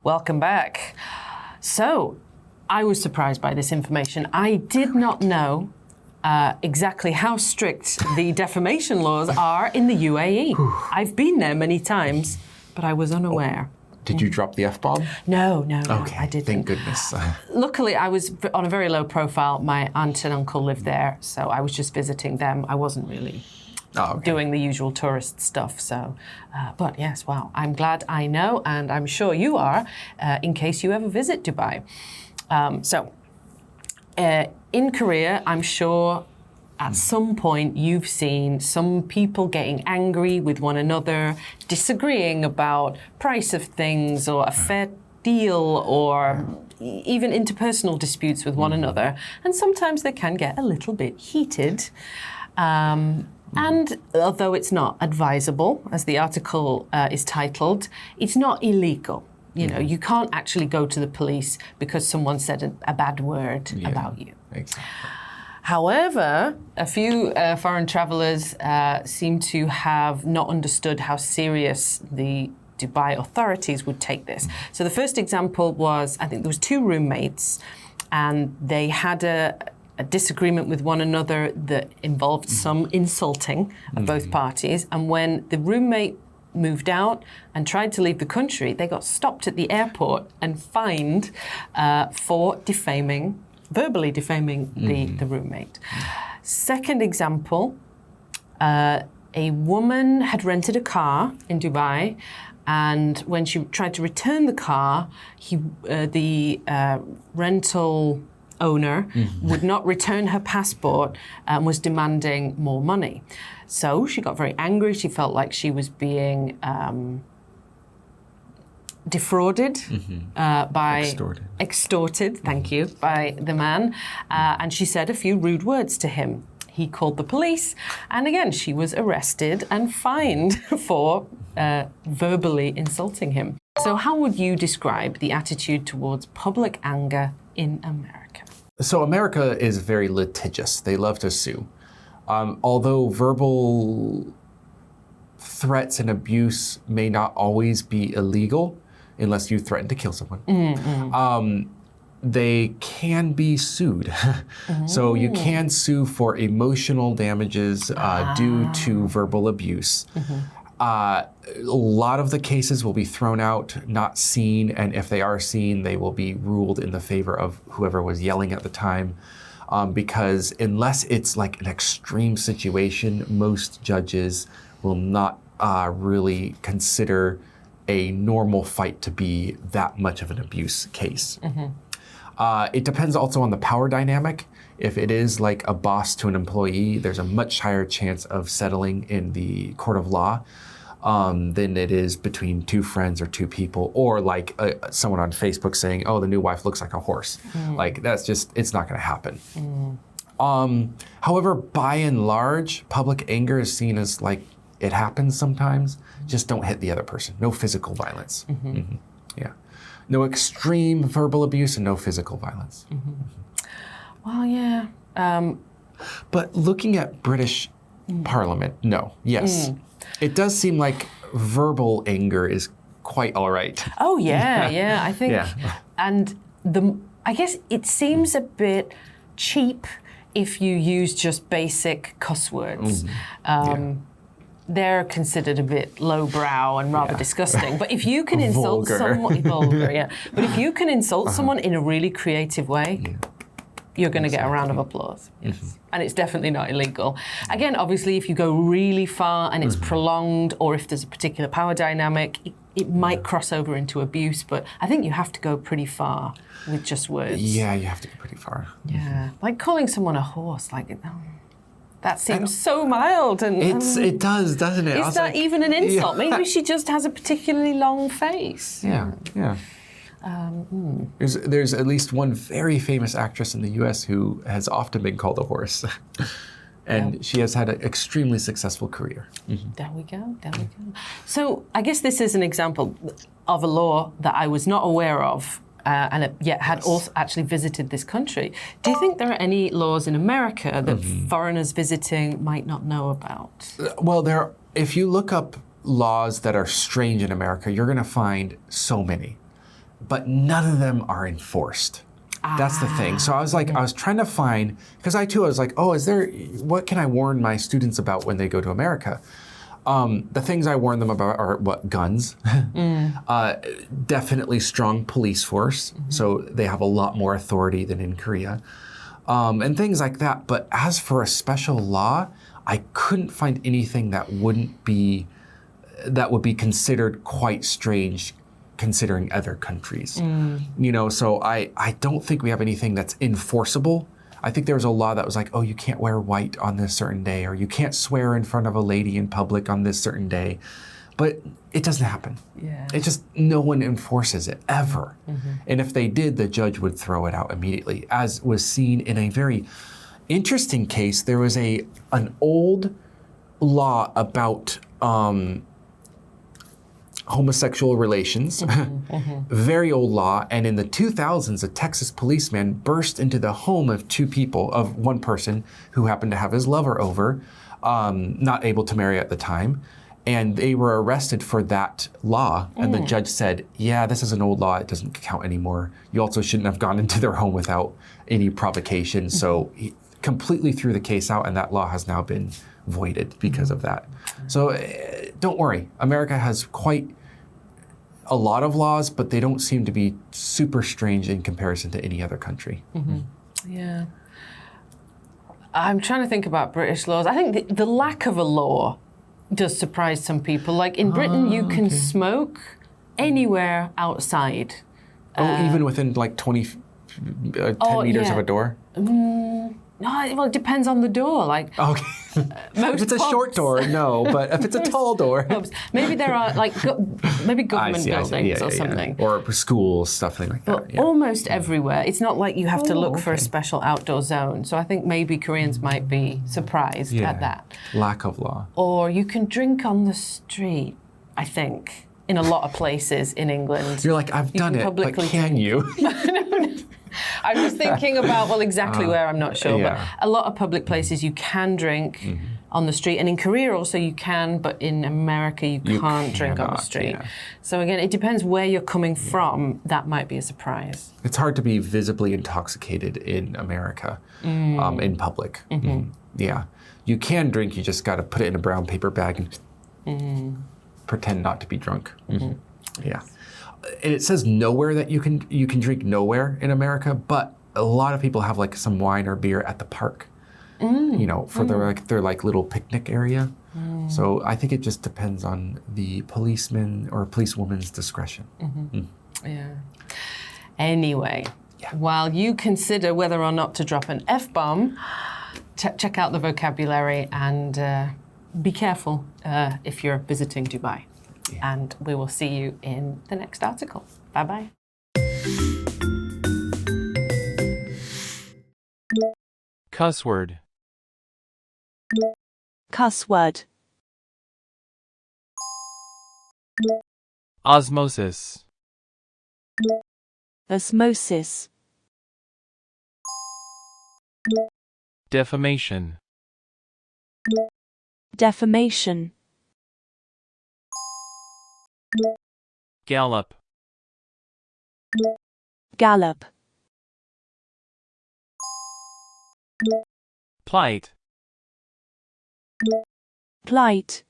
Welcome back. So, I was surprised by this information. I did not know exactly how strict the defamation laws are in the UAE. I've been there many times, but I was unaware. Did you drop the F-bomb? No, Okay, I didn't. thank goodness. Luckily, I was on a very low profile. My aunt and uncle lived there, so I was just visiting them. I wasn't really doing the usual tourist stuff. So, but yes, wow, I'm glad I know, and I'm sure you are, in case you ever visit Dubai. In Korea, I'm sure at some point you've seen some people getting angry with one another, disagreeing about price of things or a fair deal or even interpersonal disputes with one another. And sometimes they can get a little bit heated. And although it's not advisable, as the article is titled, it's not illegal. You know, you can't actually go to the police because someone said a bad word about you. Exactly. However, a few foreign travelers seem to have not understood how serious the Dubai authorities would take this. So the first example was, I think there was two roommates, and they had a disagreement with one another that involved some insulting of both parties. And when the roommate moved out and tried to leave the country, they got stopped at the airport and fined for verbally defaming the roommate. Second example, a woman had rented a car in Dubai, and when she tried to return the car, the rental owner would not return her passport and was demanding more money. So she got very angry. She felt like she was being defrauded extorted, thank you, by the man. And she said a few rude words to him. He called the police, and again, she was arrested and fined for verbally insulting him. So how would you describe the attitude towards public anger in America? So America is very litigious. They love to sue. Although verbal threats and abuse may not always be illegal, unless you threaten to kill someone, they can be sued. So you can sue for emotional damages due to verbal abuse. A lot of the cases will be thrown out, not seen, and if they are seen, they will be ruled in the favor of whoever was yelling at the time. Because unless it's like an extreme situation, most judges will not really consider a normal fight to be that much of an abuse case. It depends also on the power dynamic. If it is like a boss to an employee, there's a much higher chance of settling in the court of law than it is between two friends or two people, or like someone on Facebook saying, oh, the new wife looks like a horse. Like that's just, it's not gonna happen. However, by and large, public anger is seen as like, it happens sometimes, just don't hit the other person. No physical violence. Yeah. No extreme verbal abuse and no physical violence. Well, yeah. But looking at British Parliament, no, yes. It does seem like verbal anger is quite all right. Oh, yeah, I think. And I guess it seems a bit cheap if you use just basic cuss words. They're considered a bit lowbrow and rather disgusting. But if you can insult someone, vulgar, but if you can insult someone in a really creative way, you're going to get a round of applause. And it's definitely not illegal. Again, obviously, if you go really far and it's prolonged, or if there's a particular power dynamic, it might cross over into abuse. But I think you have to go pretty far with just words. Yeah, you have to go pretty far. Yeah, like calling someone a horse, like that seems so mild. And it does, doesn't it? Is that even an insult? Maybe she just has a particularly long face. Yeah. There's at least one very famous actress in the U.S. who has often been called a horse. And she has had an extremely successful career. There we go. So I guess this is an example of a law that I was not aware of and yet had also actually visited this country. Do you think there are any laws in America that foreigners visiting might not know about? Well, if you look up laws that are strange in America, you're going to find so many. but none of them are enforced. That's the thing. So I was like, I was trying to find, because I was like, oh, what can I warn my students about when they go to America? The things I warn them about are guns, definitely strong police force. So they have a lot more authority than in Korea, and things like that. But as for a special law, I couldn't find anything that would be considered quite strange considering other countries. So I don't think we have anything that's enforceable. I think there was a law that was like, oh, you can't wear white on this certain day, or you can't swear in front of a lady in public on this certain day. But it doesn't happen. Yeah. It just, no one enforces it ever. And if they did, the judge would throw it out immediately. As was seen in a very interesting case, there was an old law about homosexual relations, very old law. And in the 2000s, a Texas policeman burst into the home of one person who happened to have his lover over, not able to marry at the time. And they were arrested for that law. And the judge said, yeah, this is an old law. It doesn't count anymore. You also shouldn't have gone into their home without any provocation. So he completely threw the case out, and that law has now been voided because of that. So don't worry. America has quite a lot of laws, but they don't seem to be super strange in comparison to any other country. Yeah. I'm trying to think about British laws. I think the lack of a law does surprise some people. Like in Britain, you can smoke anywhere outside. Even within like 10 meters of a door? No, well, it depends on the door. Like, if it's a short door, no. But if it's a tall door, maybe there are like maybe government buildings or something, or schools, something like that. But almost everywhere. It's not like you have to look for a special outdoor zone. So I think maybe Koreans might be surprised at that lack of law. Or you can drink on the street. I think in a lot of places in England, you're like, I've done it, but can you? I was thinking about, exactly where, I'm not sure, but a lot of public places you can drink on the street. And in Korea also you can, but in America you can't drink on the street. Yeah. So again, it depends where you're coming from. That might be a surprise. It's hard to be visibly intoxicated in America, in public. Yeah. You can drink, you just got to put it in a brown paper bag and pretend not to be drunk. Yeah. And it says nowhere that you can drink nowhere in America, but a lot of people have like some wine or beer at the park, for their little picnic area. So I think it just depends on the policeman or policewoman's discretion. Yeah. Anyway, while you consider whether or not to drop an F-bomb, check out the vocabulary and be careful if you're visiting Dubai. Yeah. And we will see you in the next article. Bye-bye. Cuss word. Cuss word. Osmosis. Osmosis. Defamation. Defamation. Gallop. Gallop. Plight. Plight.